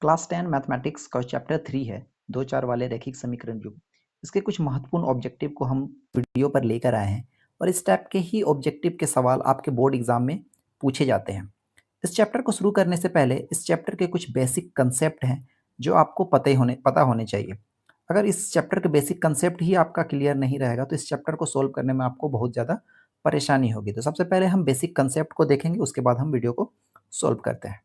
Class 10 mathematics का chapter 3 है, 2-4 वाले रैखिक समीकरण युग्म। इसके कुछ महत्वपूर्ण ऑब्जेक्टिव को हम वीडियो पर लेकर आए हैं और इस टाइप के ही ऑब्जेक्टिव के सवाल आपके बोर्ड एग्जाम में पूछे जाते हैं। इस चैप्टर को शुरू करने से पहले इस चैप्टर के कुछ बेसिक कंसेप्ट हैं जो आपको पता होने चाहिए। अगर इस चैप्टर के बेसिक कंसेप्ट ही आपका क्लियर नहीं रहेगा तो इस चैप्टर को सोल्व करने में आपको बहुत ज़्यादा परेशानी होगी। तो सबसे पहले हम बेसिक कंसेप्ट को देखेंगे, उसके बाद हम वीडियो को सोल्व करते हैं।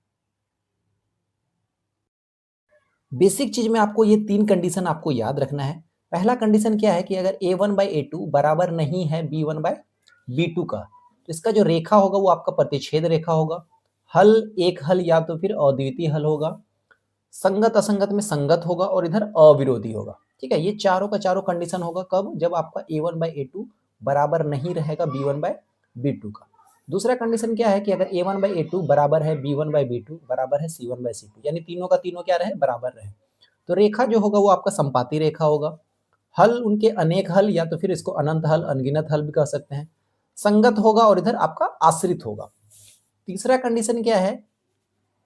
बेसिक चीज में आपको ये 3 कंडीशन आपको याद रखना है। पहला कंडीशन क्या है कि अगर a1/a2 बराबर नहीं है b1/b2 का, तो इसका जो रेखा होगा वो आपका प्रतिच्छेद रेखा होगा। हल एक हल या तो फिर अद्वितीय हल होगा, संगत असंगत में संगत होगा और इधर अविरोधी होगा। ठीक है, ये चारों का चारों कंडीशन होगा कब? जब आपका a1/a2 बराबर नहीं रहेगा b1/b2 का। दूसरा कंडीशन क्या है कि अगर a1/a2 बराबर है b1/b2 बराबर है c1/c2, यानी तीनों का तीनों क्या रहे? बराबर रहे, तो रेखा जो होगा वो आपका संपाती रेखा होगा। हल उनके अनेक हल या तो फिर इसको अनंत हल, अनगिनत हल भी कह सकते हैं। संगत होगा और इधर आपका आश्रित होगा। तीसरा कंडीशन क्या है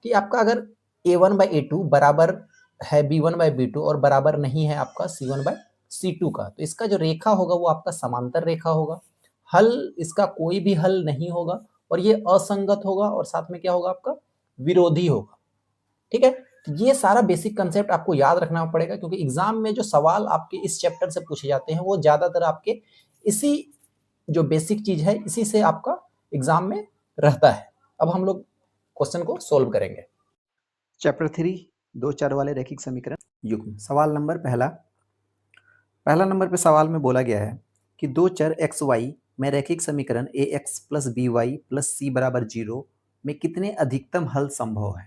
कि आपका अगर a1/a2 बराबर है b1/b2 और बराबर नहीं है आपका c1/c2 का, तो इसका जो रेखा होगा वो आपका समांतर रेखा होगा। हल इसका कोई भी हल नहीं होगा और ये असंगत होगा और साथ में क्या होगा? आपका विरोधी होगा। ठीक है, तो ये सारा बेसिक कंसेप्ट आपको याद रखना पड़ेगा, क्योंकि एग्जाम में जो सवाल आपके इस चैप्टर से पूछे जाते हैं वो ज्यादातर आपके इसी जो बेसिक चीज है इसी से आपका एग्जाम में रहता है। अब हम लोग क्वेश्चन को सोल्व करेंगे। चैप्टर 3 2-4 वाले रैखिक समीकरण युग्म। सवाल नंबर पहला नंबर पे सवाल में बोला गया है कि दो चर एक्स वाई में रैखिक समीकरण a x plus b y plus c बराबर 0 में कितने अधिकतम हल संभव है।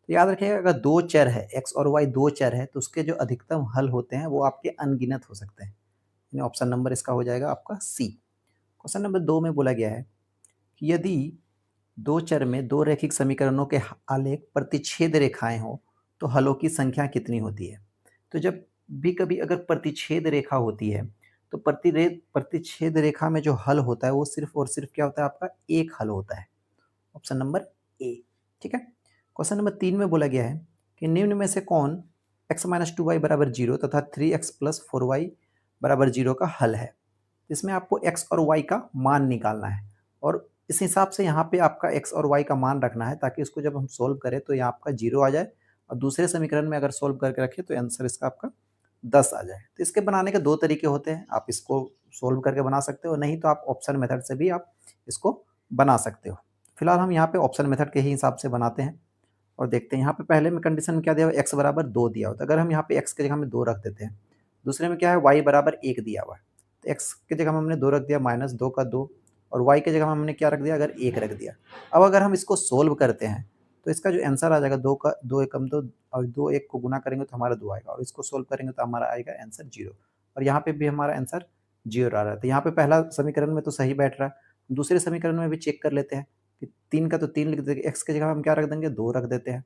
तो याद रखिएगा, अगर दो चर है एक्स और वाई, दो चर है, तो उसके जो अधिकतम हल होते हैं वो आपके अनगिनत हो सकते हैं। ऑप्शन नंबर इसका हो जाएगा आपका सी। क्वेश्चन नंबर 2 में बोला गया है कि यदि दो चर में दो रैखिक समीकरणों के आलेख प्रतिच्छेद रेखाएं हो तो हलों की संख्या कितनी होती है। तो जब भी कभी अगर प्रतिच्छेद रेखा होती है तो प्रतिच्छेद रेखा में जो हल होता है वो सिर्फ और सिर्फ क्या होता है? आपका एक हल होता है। Option number A. ठीक है, क्वेश्चन नंबर 3 में बोला गया है कि निम्न में से कौन x-2y बराबर 0 तथा 3x प्लस 4y बराबर 0 का हल है। इसमें आपको x और y का मान निकालना है और इस हिसाब से यहाँ पे आपका x और y का मान रखना है ताकि इसको जब हम सोल्व करें तो यहाँ आपका 0 आ जाए और दूसरे समीकरण में अगर सोल्व करके रखें तो आंसर इसका आपका 10 आ जाए। तो इसके बनाने के दो तरीके होते हैं, आप इसको सोल्व करके बना सकते हो, नहीं तो आप ऑप्शन मेथड से भी आप इसको बना सकते हो। फिलहाल हम यहाँ पे ऑप्शन मेथड के ही हिसाब से बनाते हैं और देखते हैं। यहाँ पे पहले में कंडीशन में क्या दिया हुआ है? x बराबर 2 दिया होता है, अगर हम यहाँ पे x की जगह में 2 रख देते हैं। दूसरे में क्या है? y बराबर 1 दिया हुआ है, तो x की जगह में हमने 2 रख दिया, -2 का 2, और y की जगह में हमने क्या रख दिया? अगर 1 रख दिया। अब अगर हम इसको सोल्व करते हैं तो इसका जो आंसर आ जाएगा 2 का 2 एकम 2 और 2 1 को गुना करेंगे तो हमारा 2 आएगा और इसको सोल्व करेंगे तो हमारा आएगा आंसर 0 और यहाँ पे भी हमारा आंसर 0 आ रहा है। तो यहाँ पे पहला समीकरण में तो सही बैठ रहा है। दूसरे समीकरण में भी चेक कर लेते हैं कि 3 का तो 3 लिख देंगे, x की जगह हम क्या रख देंगे? 2 रख देते हैं,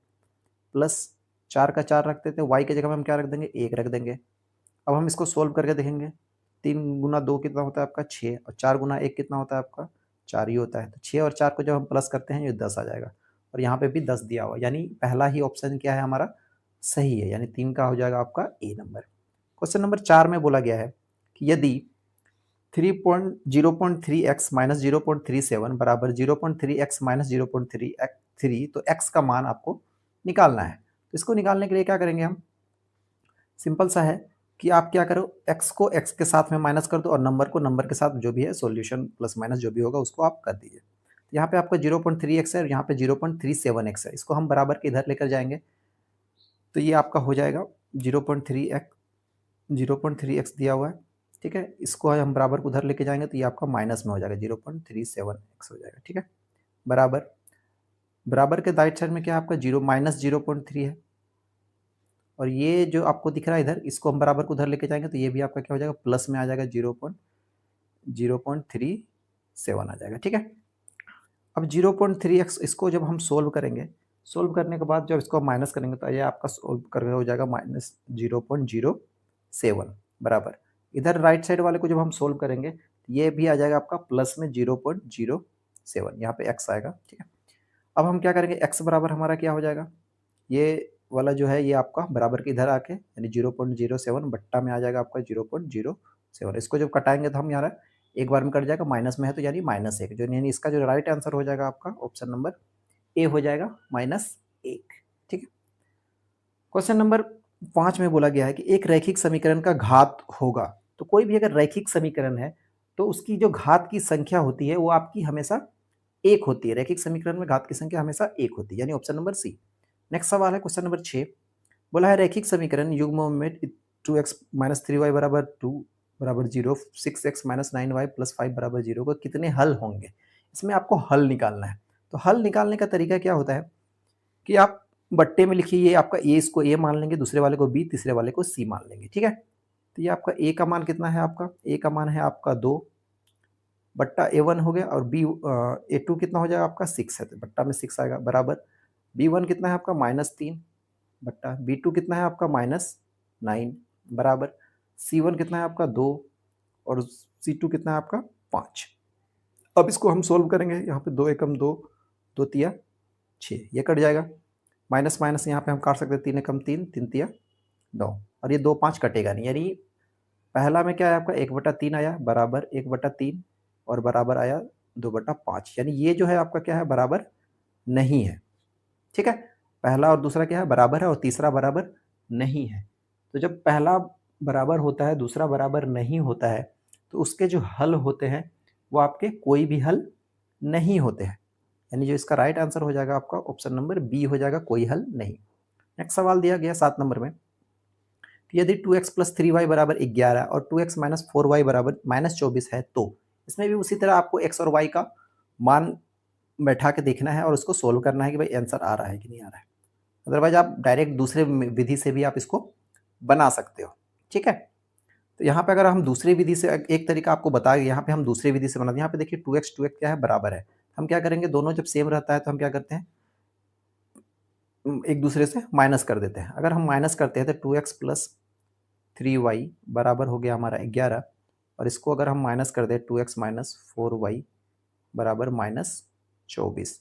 प्लस 4 का 4 रख देते हैं, y की जगह में हम क्या रख देंगे? 1 रख देंगे। अब हम इसको सोल्व करके देखेंगे। 3 गुना 2 कितना होता है आपका? 6 और 4 गुना 1 कितना होता है आपका? 4 ही होता है। तो 6 और 4 को जब हम प्लस करते हैं ये 10 आ जाएगा और यहाँ पे भी 10 दिया हुआ, यानी पहला ही ऑप्शन क्या है हमारा? सही है, यानी 3 का हो जाएगा आपका ए नंबर। क्वेश्चन नंबर 4 में बोला गया है कि यदि 0.3x माइनस 0.37 बराबर 0.3x माइनस 0.3 तो x का मान आपको निकालना है। तो इसको निकालने के लिए क्या करेंगे हम? सिंपल सा है कि आप क्या करो, x को x के साथ में माइनस कर दो और नंबर को नंबर के साथ जो भी है सॉल्यूशन प्लस माइनस जो भी होगा उसको आप कर दीजिए। तो यहाँ पे आपका 0.3x है और यहाँ पे 0.37x है, इसको हम बराबर के इधर लेकर जाएंगे तो ये आपका हो जाएगा 0.3x दिया हुआ है। ठीक है, इसको हम बराबर को उधर लेके जाएंगे तो ये आपका माइनस में हो जाएगा, 0.37x हो जाएगा। ठीक है, बराबर बराबर के राइट साइड में क्या है आपका? -0.3 है और ये जो आपको दिख रहा है इधर, इसको हम बराबर को उधर लेके जाएंगे तो ये भी आपका क्या हो जाएगा? प्लस में आ जाएगा, 0.37 आ जाएगा। ठीक है, अब 0.3x इसको जब हम सोल्व करेंगे, सोल्व करने के बाद जब इसको माइनस करेंगे तो ये आपका सोल्व करके हो जाएगा -0.07 बराबर। इधर राइट साइड वाले को जब हम सोल्व करेंगे ये भी आ जाएगा आपका प्लस में 0.07, यहाँ पे x आएगा। ठीक है, अब हम क्या करेंगे? x बराबर हमारा क्या हो जाएगा? ये वाला जो है ये आपका बराबर के इधर आके यानी 0.07 बट्टा में आ जाएगा आपका 0.07। इसको जब कटाएंगे तो हम यहाँ एक बार में कट जाएगा, माइनस में है तो यानी -1, जो यानी इसका जो राइट आंसर हो जाएगा आपका ऑप्शन नंबर ए हो जाएगा -1। ठीक है। क्वेश्चन नंबर 5 में बोला गया है कि एक रैखिक समीकरण का घात होगा। तो कोई भी अगर रैखिक समीकरण है तो उसकी जो घात की संख्या होती है वो आपकी हमेशा 1 होती है। रैखिक समीकरण में घात की संख्या हमेशा 1 होती है, यानी ऑप्शन नंबर सी। नेक्स्ट सवाल है क्वेश्चन नंबर 6। बोला है रैखिक समीकरण युग्म में 2x माइनस 3y बराबर 2 बराबर 0, 6x माइनस 9y प्लस 5 बराबर 0 को कितने हल होंगे। इसमें आपको हल निकालना है। तो हल निकालने का तरीका क्या होता है कि आप बट्टे में लिखिए, ये आपका ए, इसको ए मान लेंगे, दूसरे वाले को बी, तीसरे वाले को सी मान लेंगे। ठीक है। तो ये आपका ए का मान कितना है, आपका ए का मान है आपका 2 बट्टा A1 हो गया, और बी A2 कितना हो जाएगा आपका 6 है, तो बट्टा में 6 आएगा, बराबर B1 कितना है आपका -3 बट्टा B2 कितना है आपका -9 बराबर C1 कितना है आपका 2 और C2 कितना है आपका 5। अब इसको हम सोल्व करेंगे, यहाँ पे 2 एकम 2, 2 तिया 6, ये कट जाएगा, माइनस माइनस यहाँ पे हम काट सकते हैं, 3 एकम 3, 3 तिया 9, और ये 2 5 कटेगा नहीं, यानी पहला में क्या है आपका 1/3 आया बराबर 1/3 और बराबर आया 2/5, यानी ये जो है आपका क्या है बराबर नहीं है। ठीक है। पहला और दूसरा क्या है बराबर है और तीसरा बराबर नहीं है। तो जब पहला बराबर होता है, दूसरा बराबर नहीं होता है, तो उसके जो हल होते हैं वो आपके कोई भी हल नहीं होते हैं, यानी जो इसका राइट आंसर हो जाएगा आपका ऑप्शन नंबर बी हो जाएगा, कोई हल नहीं। नेक्स्ट सवाल दिया गया 7 नंबर में, यदि 2x प्लस 3y बराबर 11 और 2x माइनस 4y बराबर -24 है, तो इसमें भी उसी तरह आपको x और y का मान बैठा के देखना है और उसको सोल्व करना है कि भाई आंसर आ रहा है कि नहीं आ रहा है। अदरवाइज आप डायरेक्ट दूसरे विधि से भी आप इसको बना सकते हो। ठीक है। तो यहाँ पे अगर हम दूसरी विधि से एक तरीका आपको बताया, यहाँ पे हम दूसरी विधि से बनाते हैं। यहाँ पे देखिए 2x क्या है बराबर है, हम क्या करेंगे, दोनों जब सेम रहता है तो हम क्या करते हैं, एक दूसरे से माइनस कर देते हैं। अगर हम माइनस करते हैं तो 2x प्लस 3y बराबर हो गया हमारा 11, और इसको अगर हम माइनस कर दें 2x माइनस 4y बराबर -24,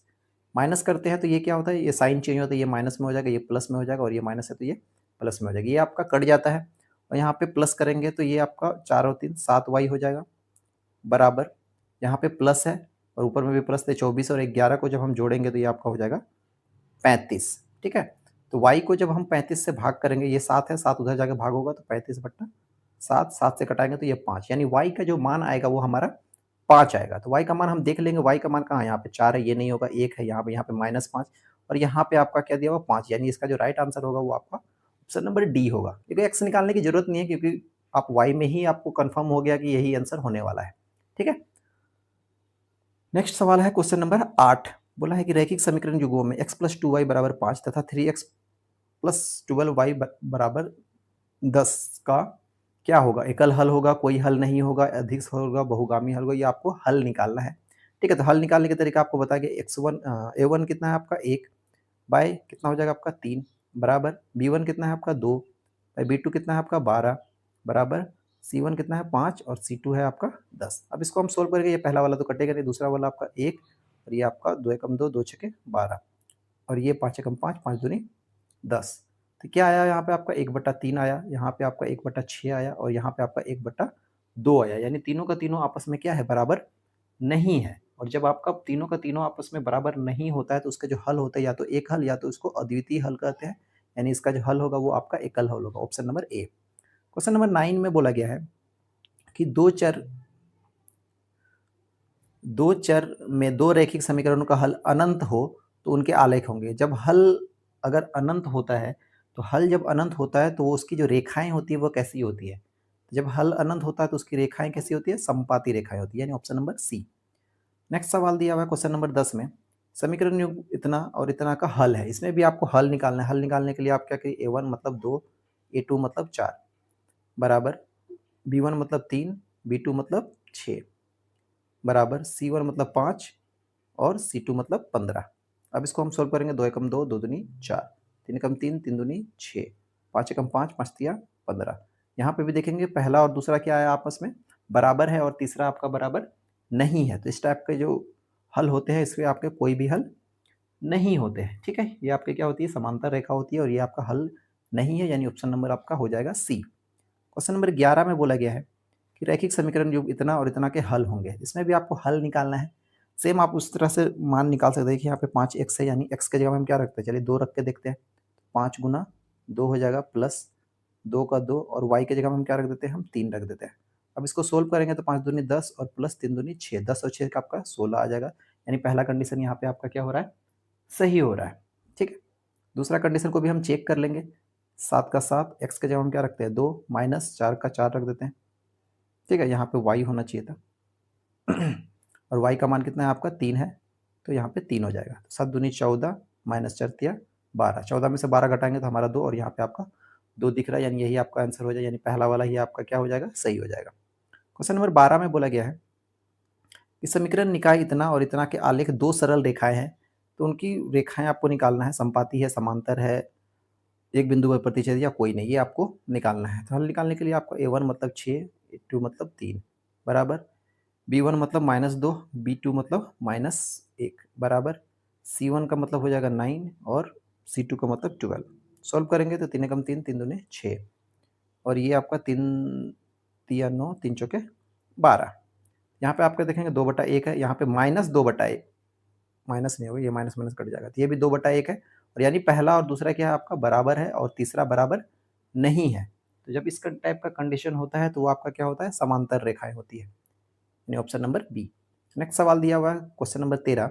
माइनस करते हैं तो ये क्या होता है, ये साइन चेंज होता है, ये माइनस में हो जाएगा, ये प्लस में हो जाएगा, और ये माइनस है तो ये प्लस में हो जाएगा, ये आपका कट जाता है, और यहाँ पे प्लस करेंगे तो ये आपका 4 और 3 7y हो जाएगा बराबर, यहाँ पे प्लस है और ऊपर में भी प्लस थे 24 और 11 को जब हम जोड़ेंगे तो ये आपका हो जाएगा 35। ठीक है। तो y को जब हम 35 से भाग करेंगे, ये 7 है, 7 उधर जाके भाग होगा तो 35/7, 7 से कटाएंगे तो ये 5, यानी y का जो मान आएगा वो हमारा 5 आएगा। तो y का मान हम देख लेंगे, y का मान कहाँ है, यहाँ पे 4 है, ये नहीं होगा, 1 है, यहाँ पे -5, और यहाँ पे आपका क्या दिया हुआ 5, यानी इसका जो राइट आंसर होगा वो आपका ऑप्शन नंबर डी होगा, क्योंकि x निकालने की जरूरत नहीं है, क्योंकि आप y में ही आपको कंफर्म हो गया कि यही आंसर होने वाला है। ठीक है। नेक्स्ट सवाल है क्वेश्चन नंबर 8। बोला है कि रैखिक समीकरण युग्मों में x प्लस 2y बराबर 5 तथा 3x प्लस 12y बराबर 10 का क्या होगा, एकल हल होगा, कोई हल नहीं होगा, अधिक होगा, बहुगामी हल होगा, ये आपको हल निकालना है। ठीक है। तो हल निकालने का तरीका आपको बता कि a1 कितना है आपका 1 बाय कितना हो जाएगा आपका 3 बराबर b1 कितना है आपका 2 बाय b2 कितना है आपका 12 बराबर c1 कितना है 5 और c2 है आपका 10। अब इसको हम सोल्व करेंगे, ये पहला वाला तो कटेगा नहीं, दूसरा वाला आपका 1 और ये आपका 2 एकम 2, 2 छके 12 और ये 5 एकम 5, 5 दूनी 10। तो क्या आया यहाँ पे आपका 1/3 आया, यहाँ पे आपका 1/6 आया और यहाँ पे आपका 1/2 आया, यानी तीनों का तीनों आपस में क्या है बराबर नहीं है। और जब आपका तीनों का तीनों आपस में बराबर नहीं होता है तो उसका जो हल होता है या तो एक हल या तो इसको अद्वितीय हल कहते हैं, यानी इसका जो हल होगा वो आपका एकल हल होगा, option number A. Question number 9 में बोला गया है कि दो चर में दो रैखिक समीकरणों का हल अनंत हो तो उनके आलेख होंगे। जब हल अगर अनंत होता है तो हल जब अनंत होता है तो उसकी जो रेखाएं होती है वो कैसी होती है, जब हल अनंत होता है तो उसकी रेखाएं कैसी होती है, समपाती रेखाएं होती है, यानी ऑप्शन नंबर सी। नेक्स्ट सवाल दिया हुआ है क्वेश्चन नंबर 10 में, समीकरण युग्म इतना और इतना का हल है, इसमें भी आपको हल निकालना है। हल निकालने के लिए आप क्या करिए, a1 मतलब 2, a2 मतलब 4 बराबर b1 मतलब 3, b2 मतलब 6 बराबर c1 मतलब 5 और c2 मतलब 15। अब इसको हम सोल्व करेंगे, 2 एकम 2, 2 दूनी 4, 3 एकम 3, 3 दूनी 6, 5 एकम 5, 5 तिया 15। यहाँ पे भी देखेंगे पहला और दूसरा क्या है आपस में बराबर है और तीसरा आपका बराबर नहीं है, तो इस टाइप के जो हल होते हैं इसमें आपके कोई भी हल नहीं होते हैं, ठीक है। ये आपके क्या होती है, समांतर रेखा होती है और ये आपका हल नहीं है, यानी ऑप्शन नंबर आपका हो जाएगा सी। क्वेश्चन नंबर 11 में बोला गया है कि रैखिक समीकरण जो इतना और इतना के हल होंगे, इसमें भी आपको हल निकालना है। सेम आप उस तरह से मान निकाल सकते हैं कि यहाँ पे 5x है, यानी x के जगह में हम क्या रखते हैं, चलिए 2 रख के देखते हैं। 5 गुना 2 हो जाएगा प्लस 2 का 2, और y के जगह में हम क्या रख देते हैं, हम 3 रख देते हैं। अब इसको सोल्व करेंगे तो 5 दूनी 10 और प्लस 3 दूनी 6, 10 और 6 का आपका 16 आ जाएगा, यानी पहला कंडीशन यहाँ पे आपका क्या हो रहा है, सही हो रहा है, ठीक है। दूसरा कंडीशन को भी हम चेक कर लेंगे। 7 का 7, x के जगह हम क्या रखते हैं 2, माइनस 4 का 4 रख देते हैं, ठीक है। यहाँ पे y होना चाहिए था और y का मान कितना है आपका 3 है, तो यहाँ पे 3 हो जाएगा। 7 दूनी 14 माइनस 4 तिया 12, 14 में से 12 घटाएंगे तो हमारा 2, और यहाँ पे आपका 2 दिख रहा है, यानी यही आपका आंसर हो जाएगा, यानी पहला वाला ही आपका क्या हो जाएगा, सही हो जाएगा। क्वेश्चन नंबर 12 में बोला गया है कि समीकरण निकाय इतना और इतना के आलेख 2 सरल रेखाएं हैं, तो उनकी रेखाएं आपको निकालना है, संपाती है, समांतर है, एक बिंदु पर प्रतिच्छेद या कोई नहीं, ये आपको निकालना है। तो हल निकालने के लिए आपको a1 मतलब 6, a2 मतलब 3 बराबर, b1 मतलब -2, b2 मतलब -1 बराबर, c1 का मतलब हो जाएगा 9 और c2 का मतलब 12। सॉल्व करेंगे तो 3 एकम 3, 3 दूनी 6, और ये आपका 3 तिया 9, 3 चौके 12। यहाँ पे आपका देखेंगे 2/1 है, यहाँ पे -2/1, माइनस नहीं होगा, ये माइनस माइनस कट जाएगा, तो ये भी 2/1 है, और यानी पहला और दूसरा क्या है आपका बराबर है और तीसरा बराबर नहीं है। तो जब इस टाइप का कंडीशन होता है तो वो आपका क्या होता है, समांतर रेखाएं होती है, यानी ऑप्शन नंबर बी। नेक्स्ट सवाल दिया हुआ है क्वेश्चन नंबर 13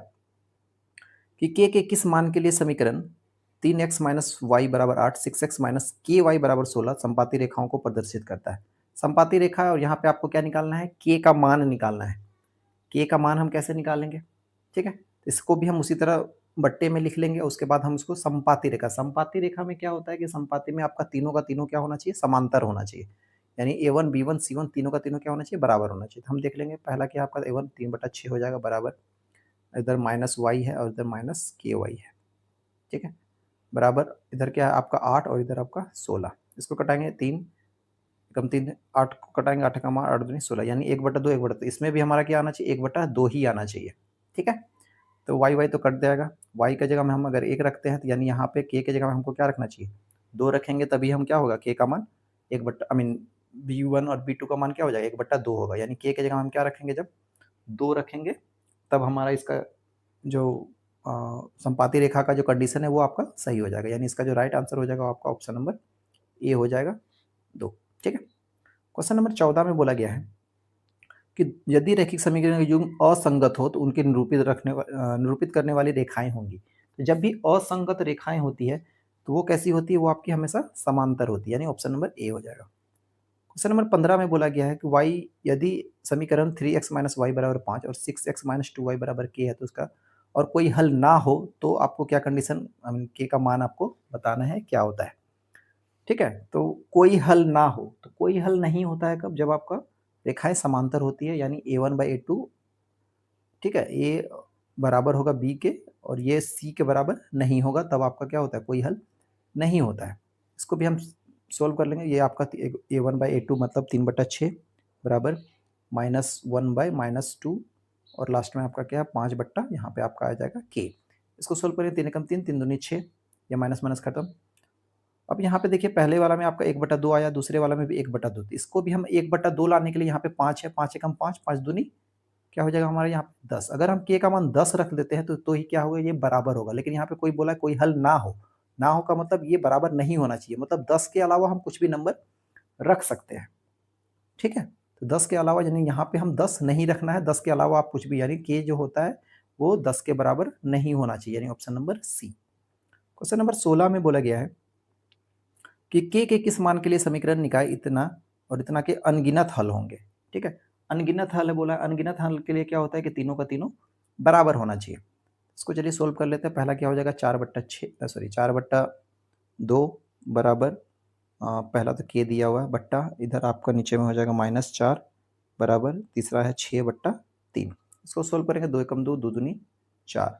कि के किस मान के लिए समीकरण 3x माइनस वाई बराबर 8, 6x माइनस के वाई बराबर 16 संपाती रेखाओं को प्रदर्शित करता है। संपाती रेखा, और यहाँ पे आपको क्या निकालना है, के का मान निकालना है। के का मान हम कैसे निकालेंगे, ठीक है, इसको भी हम उसी तरह बट्टे में लिख लेंगे। उसके बाद हम इसको संपाती रेखा, संपाती रेखा में क्या होता है कि संपाती में आपका तीनों का तीनों क्या होना चाहिए, समांतर होना चाहिए, यानी a1 b1 c1 तीनों का तीनों क्या होना चाहिए, बराबर होना चाहिए। तो हम देख लेंगे, पहला क्या आपका a1 3/6 हो जाएगा बराबर, इधर माइनस वाई है और इधर माइनस के वाई है, ठीक है, बराबर, इधर क्या है आपका 8 और इधर आपका 16। इसको कटाएंगे 3 कम 3, 8 को कटाएंगे, 8 का मान 8 दूनी 16, यानी 1/2 1/2, इसमें भी हमारा क्या आना चाहिए, 1/2 ही आना चाहिए, ठीक है। तो वाई वाई तो कट जाएगा, वाई की जगह में हम अगर 1 रखते हैं तो यानी यहाँ पे के जगह में हमको क्या रखना चाहिए, 2 रखेंगे, तभी हम क्या होगा, के का मान 1 b1 और b2 का मान क्या हो जाएगा, 1/2 होगा, यानी के जगह में हम क्या रखेंगे, जब 2 रखेंगे तब हमारा इसका जो संपाती रेखा का जो कंडीशन है वो आपका सही हो जाएगा, यानी इसका जो राइट आंसर हो जाएगा आपका ऑप्शन नंबर ए हो जाएगा 2, ठीक है। क्वेश्चन नंबर 14 में बोला गया है कि यदि रैखिक समीकरण के युग्म असंगत हो तो उनके निरूपित करने वाली रेखाएं होंगी। तो जब भी असंगत रेखाएं होती है तो वो कैसी होती है, वो आपकी हमेशा समांतर होती है, यानी ऑप्शन नंबर ए हो जाएगा। क्वेश्चन नंबर 15 में बोला गया है कि y यदि समीकरण 3x माइनस वाई बराबर 5 और 6x माइनस 2y बराबर k है तो उसका और कोई हल ना हो तो आपको क्या कंडीशन, k का मान आपको बताना है क्या होता है, ठीक है। तो कोई हल ना हो, तो कोई हल नहीं होता है कब, जब आपका रेखाएं समांतर होती है, यानी a1/a2, ठीक है, ए बराबर होगा बी के और ये सी के बराबर नहीं होगा, तब आपका क्या होता है, कोई हल नहीं होता है। इसको भी हम सोल्व कर लेंगे। ये आपका a1/a2 मतलब 3/6 बराबर -1/-2, और लास्ट में आपका क्या है 5 बट्टा, यहाँ पे आपका आ जाएगा k। इसको सोल्व करें, 3 एकम 3, 3 दूनी 6, या माइनस माइनस खत्म। अब यहाँ पे देखिए, पहले वाला में आपका 1/2 आया, दूसरे वाला में भी 1/2, इसको भी हम 1/2 लाने के लिए यहाँ पे 5 है, 5 एकम 5, 5 दूनी क्या हो जाएगा हमारे यहाँ पे 10। अगर हम के का मान 10 रख देते हैं तो ही क्या होगा, ये बराबर होगा। लेकिन यहाँ पे कोई बोला कोई हल ना हो, ना हो का मतलब ये बराबर नहीं होना चाहिए, मतलब 10 के अलावा हम कुछ भी नंबर रख सकते हैं, ठीक है। तो 10 के अलावा, यानी यहाँ पे हम 10 नहीं रखना है, 10 के अलावा आप कुछ भी, यानी के जो होता है वो 10 के बराबर नहीं होना चाहिए, यानी option number C. Question number 16 में बोला गया है कि के किस मान के लिए समीकरण निकाय इतना और इतना के अनगिनत हल होंगे, ठीक है। अनगिनत हल है बोला, अनगिनत हल के लिए क्या होता है कि तीनों का तीनों बराबर होना चाहिए। इसको चलिए सोल्व कर लेते हैं। पहला क्या हो जाएगा, 4/2 बराबर, पहला तो के दिया हुआ है बट्टा, इधर आपका नीचे में हो जाएगा -4 बराबर, तीसरा है 6/3। इसको सोल्व करेंगे, 2 एकम 2, 2 दूनी 4,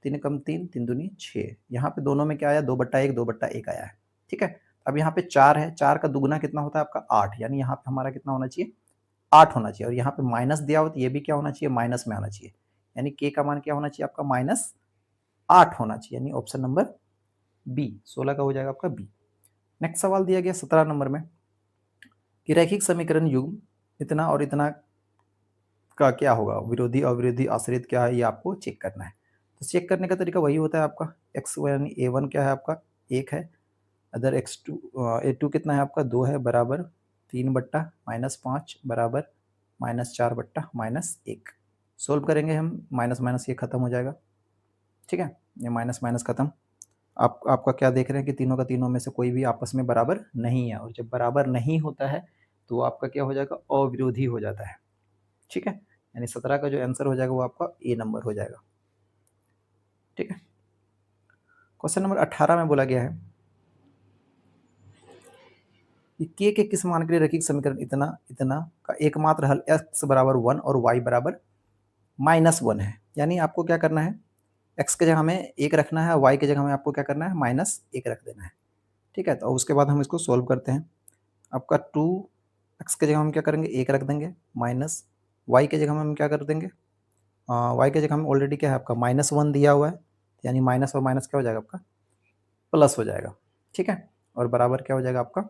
3 एकम 3, 3 दूनी 6। यहाँ पे दोनों में क्या आया, 2/1, 2/1 आया है, ठीक है। अब यहाँ पे 4 है, 4 का दुगुना कितना होता है आपका 8, यानी यहाँ पे हमारा कितना होना चाहिए, 8 होना चाहिए। और यहाँ पे माइनस दिया हो तो ये भी क्या होना चाहिए, माइनस में आना चाहिए, यानी के का मान क्या होना चाहिए आपका -8 8 होना चाहिए, यानी ऑप्शन नंबर बी 16 का हो जाएगा आपका बी। नेक्स्ट सवाल दिया गया 17 नंबर में कि रैखिक समीकरण युग्म इतना और इतना का क्या होगा, विरोधी अविरोधी आश्रित क्या है, ये आपको चेक करना है। तो चेक करने का तरीका वही होता है आपका एक्स यानी a1 क्या है आपका 1 है, अदर x2 a2 कितना है आपका 2 है, बराबर 3 बट्टा -5 बराबर -4 बट्टा -1। सोल्व करेंगे हम, माइनस माइनस ये खत्म हो जाएगा, ठीक है, ये माइनस माइनस खत्म। आपका क्या देख रहे हैं कि तीनों का तीनों में से कोई भी आपस में बराबर नहीं है, और जब बराबर नहीं होता है तो आपका क्या हो जाएगा, अविरोधी हो जाता है, ठीक है। यानी 17 का जो आंसर हो जाएगा वो आपका ए नंबर हो जाएगा, ठीक है। क्वेश्चन नंबर 18 में बोला गया है कि के किस मान के लिए रैखिक समीकरण इतना इतना का एकमात्र हल x बराबर 1 और y बराबर -1 है। यानी आपको क्या करना है, x के जगह हमें 1 रखना है, y के जगह हमें आपको क्या करना है -1 रख देना है, ठीक है। तो उसके बाद हम इसको सोल्व करते हैं। आपका 2x के जगह हम क्या करेंगे 1 रख देंगे, माइनस y के जगह हम क्या कर देंगे, y के जगह हम ऑलरेडी क्या है आपका -1 दिया हुआ है, यानी माइनस और माइनस क्या हो जाएगा आपका प्लस हो जाएगा, ठीक है। और बराबर क्या हो जाएगा आपका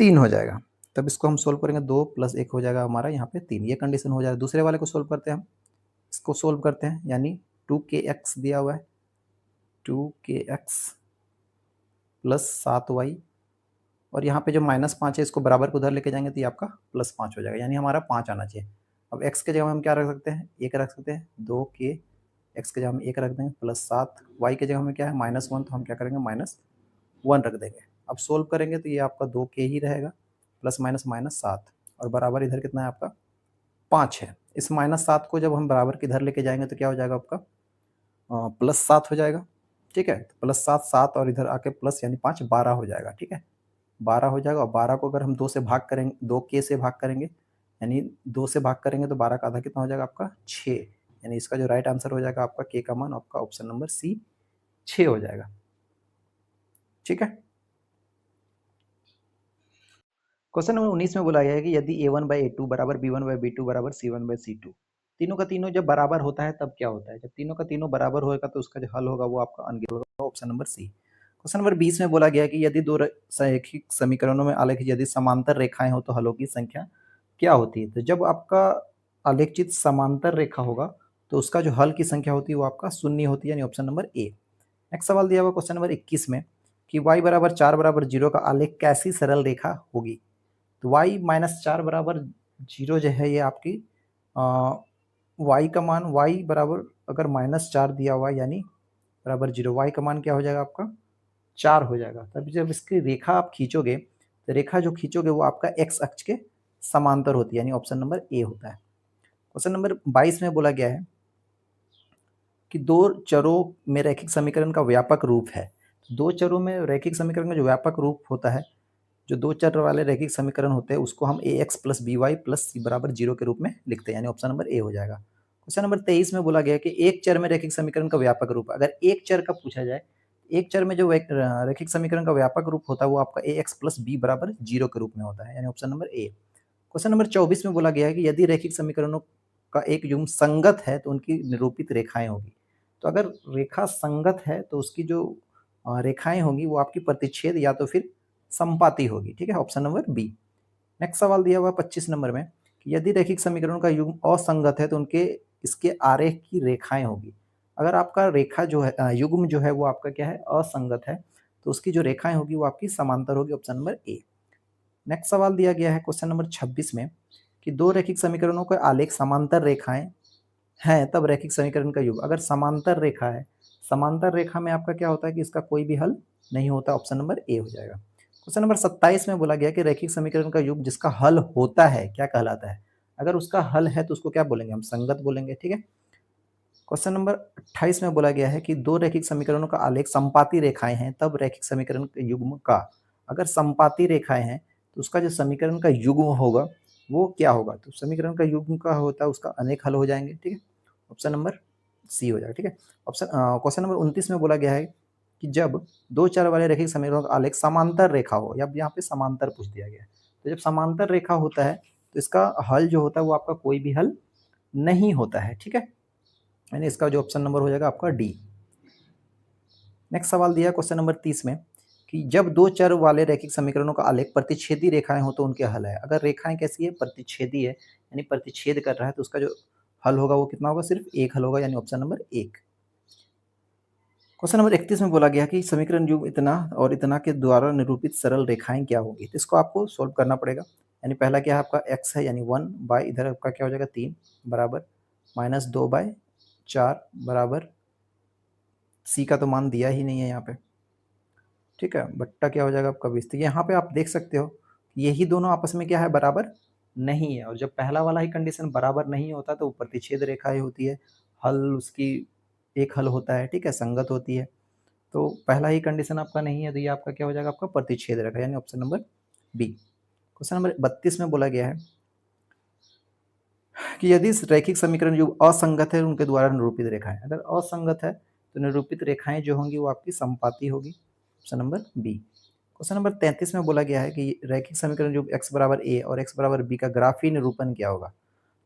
3 हो जाएगा। तब इसको हम सोल्व करेंगे, 2 + 1 हो जाएगा हमारा यहाँ पे 3, ये कंडीशन हो जाएगा। दूसरे वाले को सोल्व करते हैं हम, इसको सोल्व करते हैं, यानी 2kx दिया हुआ है, 2kx + 7y, और यहाँ पे जो -5 है इसको बराबर को उधर लेके जाएंगे तो ये आपका +5 हो जाएगा, यानी हमारा 5 आना चाहिए। अब x के जगह हम क्या रख सकते हैं, 1 रख सकते हैं, 2k x के जगह हम 1 रख देंगे, +7 y के जगह हमें क्या है -1, तो हम क्या करेंगे -1 रख देंगे। अब सोल्व करेंगे तो ये आपका 2k ही रहेगा, प्लस माइनस -7, और बराबर इधर कितना है आपका 5 है। इस -7 को जब हम बराबर के इधर लेके जाएंगे तो क्या हो जाएगा आपका +7 हो जाएगा, ठीक है। +7 7 और इधर आके प्लस यानी 5 12 हो जाएगा, ठीक है, 12 हो जाएगा। और 12 को अगर हम 2 से भाग करेंगे, 2k से भाग करेंगे, यानी 2 से भाग करेंगे तो 12 का आधा कितना हो जाएगा आपका 6, यानी इसका जो राइट आंसर हो जाएगा आपका k का मान आपका ऑप्शन नंबर सी 6 हो जाएगा, ठीक है। क्वेश्चन नंबर 19 में बोला गया है कि यदि a1/a2 बराबर b1/b2 बराबर c1/c2, तीनों का तीनों जब बराबर होता है तब क्या होता है, जब तीनों का तीनों बराबर होगा तो उसका जो हल होगा वो आपका अनगिनत होगा, option number C. Question number 20 में बोला गया है कि यदि दो रैखिक समीकरणों में आलेख यदि समांतर रेखाएं हो तो हलों की संख्या क्या होती है। तो जब आपका आलेखचित समांतर रेखा होगा तो उसका जो हल की संख्या होती है वो आपका शून्य होती है, यानी ऑप्शन नंबर ए। नेक्स्ट सवाल दिया हुआ क्वेश्चन नंबर 21 में कि y बराबर 4 बराबर 0 का आलेख कैसी सरल रेखा होगी। तो y-4 बराबर 0 जो है ये आपकी y का मान y बराबर अगर -4 दिया हुआ यानी बराबर 0, y का मान क्या हो जाएगा आपका 4 हो जाएगा। तब जब इसकी रेखा आप खींचोगे तो रेखा जो खींचोगे वो आपका x अक्ष के समांतर होती है, यानी ऑप्शन नंबर ए होता है। क्वेश्चन नंबर 22 में बोला गया है कि दो चरों में रैखिक समीकरण का व्यापक रूप है। दो चरों में रैखिक समीकरण का जो व्यापक रूप होता है, जो दो चर वाले रैखिक समीकरण होते हैं उसको हम ax + by + c बराबर 0 के रूप में लिखते हैं, यानी ऑप्शन नंबर ए हो जाएगा। क्वेश्चन नंबर 23 में बोला गया है कि एक चर में रैखिक समीकरण का व्यापक रूप, अगर एक चर का पूछा जाए, एक चर में जो रैखिक समीकरण का व्यापक रूप होता है वो आपका ax + b बराबर 0 के रूप में होता है, यानी option number A. Question number 24 में बोला गया है कि यदि रैखिक समीकरणों का एक युग्म संगत है तो उनकी निरूपित रेखाएं होगी। तो अगर रेखा संगत है तो उसकी जो रेखाएं होंगी वो आपकी प्रतिच्छेद या तो फिर संपाती होगी, ठीक है, ऑप्शन नंबर बी। नेक्स्ट सवाल दिया हुआ 25 नंबर में कि यदि रैखिक समीकरणों का युग्म असंगत है तो उनके इसके आरेख की रेखाएं होगी। अगर आपका रेखा जो है युग्म जो है वो आपका क्या है असंगत है तो उसकी जो रेखाएं होगी वो आपकी समांतर होगी, ऑप्शन नंबर ए। नेक्स्ट सवाल दिया गया है क्वेश्चन नंबर 26 में कि दो रैखिक समीकरणों के आलेख समांतर रेखाएं हैं तब रैखिक समीकरण का युग्म, अगर समांतर रेखा है, समांतर रेखा में आपका क्या होता है कि इसका कोई भी हल नहीं होता, ऑप्शन नंबर ए हो जाएगा। क्वेश्चन नंबर 27 में बोला गया कि रैखिक समीकरण का युग्म जिसका हल होता है क्या कहलाता है। अगर उसका हल है तो उसको क्या बोलेंगे, हम संगत बोलेंगे, ठीक है। क्वेश्चन नंबर 28 में बोला गया है कि दो रैखिक समीकरणों का आलेख संपाती रेखाएं हैं तब रैखिक समीकरण के युग्म का, अगर संपाती रेखाएं हैं तो उसका जो समीकरण का युग्म होगा वो क्या होगा। तो समीकरण का युग्म का होता है उसका अनेक हल हो जाएंगे, ठीक है, ऑप्शन नंबर सी हो जाएगा, ठीक है। ऑप्शन क्वेश्चन नंबर 29 में बोला गया है कि जब दो चर वाले रैखिक समीकरणों का आलेख समांतर रेखा हो, या यहाँ पे समांतर पूछ दिया गया है, तो जब समांतर रेखा होता है तो इसका हल जो होता है वो आपका कोई भी हल नहीं होता है, ठीक है, यानी इसका जो ऑप्शन नंबर हो जाएगा आपका डी। नेक्स्ट सवाल दिया है क्वेश्चन नंबर 30 में कि जब दो चर वाले रैखिक समीकरणों का आलेख प्रतिच्छेदी रेखाएं हो तो उनके हल है। अगर रेखाएं कैसी है, प्रतिच्छेदी है, यानी प्रतिच्छेद कर रहा है, तो उसका जो हल होगा वो कितना होगा, सिर्फ एक हल होगा, यानी ऑप्शन नंबर 1। क्वेश्चन नंबर 31 में बोला गया कि समीकरण युग्म इतना और इतना के द्वारा निरूपित सरल रेखाएं क्या होगी। तो इसको आपको सोल्व करना पड़ेगा। यानी पहला क्या है आपका x है, यानी 1 बाय इधर आपका क्या हो जाएगा 3 बराबर -2/4 बराबर c का तो मान दिया ही नहीं है यहाँ पे, ठीक है, बट्टा क्या हो जाएगा आपका 20। तो यहाँ पे आप देख सकते हो यही दोनों आपस में क्या है, बराबर नहीं है। और जब पहला वाला ही कंडीशन बराबर नहीं होता तो वो प्रतिच्छेद रेखाएं होती है, हल उसकी एक हल होता है, ठीक है, संगत होती है। तो पहला ही कंडीशन आपका नहीं है, तो ये आपका क्या हो जाएगा, आपका प्रतिच्छेद रेखा, यानी option number B. Question number 32 में बोला गया है कि यदि रैखिक समीकरण जो असंगत है उनके द्वारा निरूपित रेखाएं, अगर असंगत है तो निरूपित रेखाएं जो होंगी वो आपकी समपाती होगी, option number B. Question number 33 में बोला गया है कि रैखिक समीकरण जो x बराबर a और x बराबर b का ग्राफी निरूपण क्या होगा।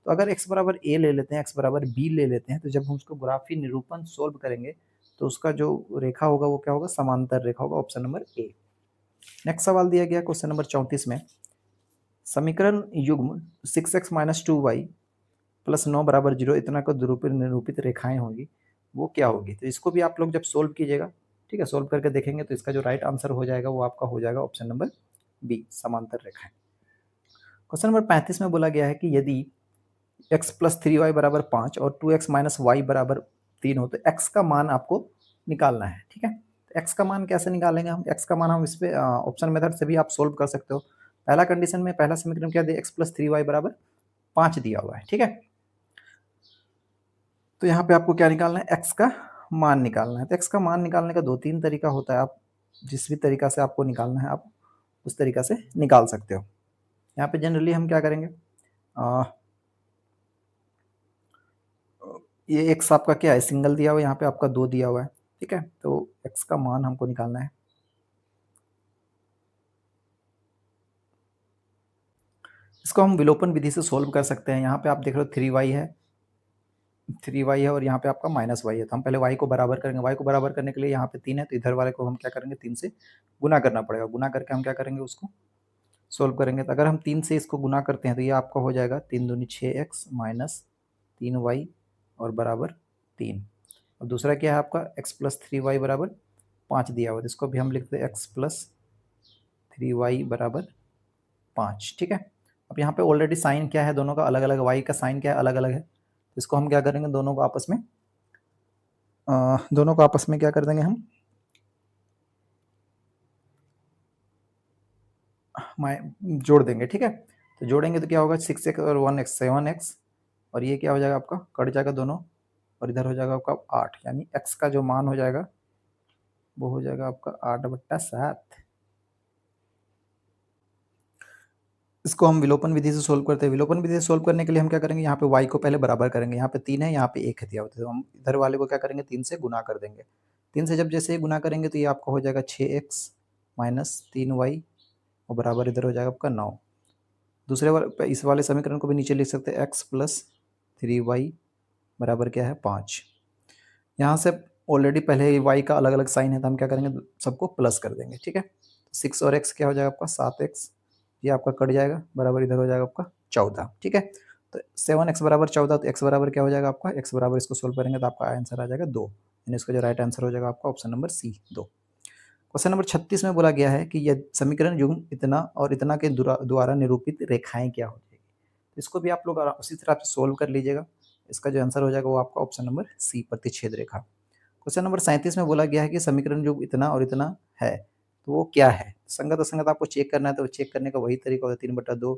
तो अगर x बराबर a ले लेते हैं, x बराबर b ले लेते हैं, तो जब हम उसको ग्राफी निरूपण सोल्व करेंगे तो उसका जो रेखा होगा वो क्या होगा, समांतर रेखा होगा, ऑप्शन नंबर ए। नेक्स्ट सवाल दिया गया क्वेश्चन नंबर 34 में समीकरण युग्म 6x - 2y + 9 = 0 इतना को निरूपित रेखाएं होंगी, वो क्या होगी। तो इसको भी आप लोग जब सोल्व कीजिएगा, ठीक है, सोल्व करके देखेंगे तो इसका जो राइट आंसर हो जाएगा वो आपका हो जाएगा ऑप्शन नंबर बी, समांतर रेखाएं। क्वेश्चन नंबर 35 में बोला गया है कि यदि x + 3y = 5 और 2x - y = 3 हो तो x का मान आपको निकालना है, ठीक है। तो x का मान कैसे निकालेंगे हम, x का मान हम इस पे ऑप्शन मेथड से भी आप सोल्व कर सकते हो। पहला कंडीशन में पहला समीकरण क्या दिया, x + 3y = 5 दिया हुआ है, ठीक है। तो यहाँ पे आपको क्या निकालना है, x का मान निकालना है। तो x का मान निकालने का 2-3 तरीका होता है, आप जिस भी तरीका से आपको निकालना है आप उस तरीका से निकाल सकते हो। यहाँ पे जनरली हम क्या करेंगे, ये x आपका क्या है, सिंगल दिया हुआ है, यहाँ पे आपका 2 दिया हुआ है, ठीक है। तो x का मान हमको निकालना है। इसको हम विलोपन विधि से सोल्व कर सकते हैं। यहाँ पे आप देख रहे हो 3y है और यहाँ पे आपका -y है। तो हम पहले y को बराबर करेंगे। y को बराबर करने के लिए यहाँ पे 3 है, तो इधर वाले को हम क्या करेंगे, 3 से गुना करना पड़ेगा। गुना करके हम क्या करेंगे, उसको सोल्व करेंगे। तो अगर हम 3 से इसको गुना करते हैं तो ये आपका हो जाएगा 3 दूनी 6x - 3y और बराबर 3। और दूसरा क्या है आपका x + 3y = 5 दिया हुआ है, इसको भी हम लिखते हैं x + 3y = 5, ठीक है। अब यहाँ पे ऑलरेडी साइन क्या है, दोनों का अलग अलग, y का साइन क्या है, अलग अलग है। तो इसको हम क्या करेंगे, दोनों को आपस में क्या कर देंगे, हम जोड़ देंगे, ठीक है। तो जोड़ेंगे तो क्या होगा, 6x और 1x 7x, और ये क्या हो जाएगा आपका, कट जाएगा दोनों, और इधर हो जाएगा आपका 8, यानी x का जो मान हो जाएगा वो हो जाएगा आपका 8/7। इसको हम विलोपन विधि से सोल्व करते हैं। विलोपन विधि से सोल्व करने के लिए हम क्या करेंगे, यहाँ पे y को पहले बराबर करेंगे। यहाँ पे 3 है, यहाँ पे 1 है दिया हुआ, तो हम इधर वाले को क्या करेंगे, 3 से गुना कर देंगे। 3 से जब जैसे ही गुना करेंगे तो ये आपका हो जाएगा 6x - 3y और बराबर इधर हो जाएगा आपका 9। दूसरे वाले, इस वाले समीकरण को भी नीचे लिख सकते हैं, x + 3y बराबर क्या है, 5। यहाँ से ऑलरेडी पहले ही y का अलग अलग साइन है, तो हम क्या करेंगे, सबको प्लस कर देंगे, ठीक है। 6 और x क्या हो जाएगा आपका 7x, ये आपका कट जाएगा, बराबर इधर हो जाएगा आपका 14, ठीक है। तो 7x = 14, तो x बराबर क्या हो जाएगा आपका, x बराबर इसको सोल्व करेंगे तो आपका आंसर आ जाएगा 2, यानी इसका जो राइट आंसर हो जाएगा आपका option number C, 2। Question number 36 में बोला गया है कि यह समीकरण युग्म इतना और इतना के द्वारा निरूपित रेखाएं क्या हो जाएगी। तो इसको भी आप लोग उसी तरह से सोल्व कर लीजिएगा। इसका जो आंसर हो जाएगा वो आपका ऑप्शन नंबर सी, प्रतिच्छेद रेखा। क्वेश्चन नंबर 37 में बोला गया है कि समीकरण युग्म इतना और इतना है, तो वो क्या है। संगत असंगत आपको चेक करना है, तो चेक करने का वही तरीका होता है, 3/2,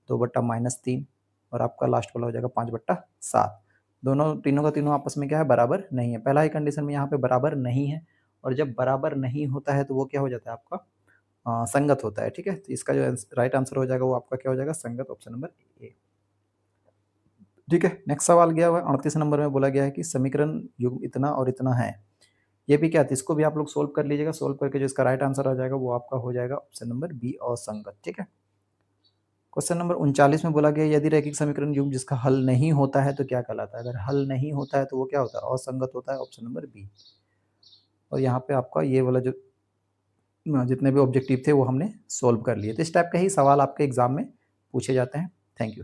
2/-3 और आपका लास्ट वाला हो जाएगा 5/7। दोनों तीनों का तीनों आपस में क्या है, बराबर नहीं है। पहला ही कंडीशन में यहाँ पे बराबर नहीं है, और जब बराबर नहीं होता है तो वो क्या हो जाता है आपका, संगत होता है, ठीक है। तो इसका जो राइट आंसर हो जाएगा वो आपका क्या हो जाएगा, संगत, ऑप्शन नंबर ए, ठीक है। नेक्स्ट सवाल गया हुआ 38 नंबर में बोला गया है कि समीकरण युग्म इतना और इतना है, ये भी क्या है, इसको भी आप लोग सोल्व कर लीजिएगा। सोल्व करके जो इसका राइट आंसर आ जाएगा वो आपका हो जाएगा ऑप्शन नंबर बी, असंगत, ठीक है। क्वेश्चन नंबर 39 में बोला गया यदि रैखिक समीकरण युग्म जिसका हल नहीं होता है तो क्या कहलाता है। अगर हल नहीं होता है तो वो क्या होता है, असंगत होता है, ऑप्शन नंबर बी। और यहाँ पे आपका ये वाला जो जितने भी ऑब्जेक्टिव थे वो हमने सॉल्व कर लिए। तो इस टाइप के ही सवाल आपके एग्जाम में पूछे जाते हैं। Thank you.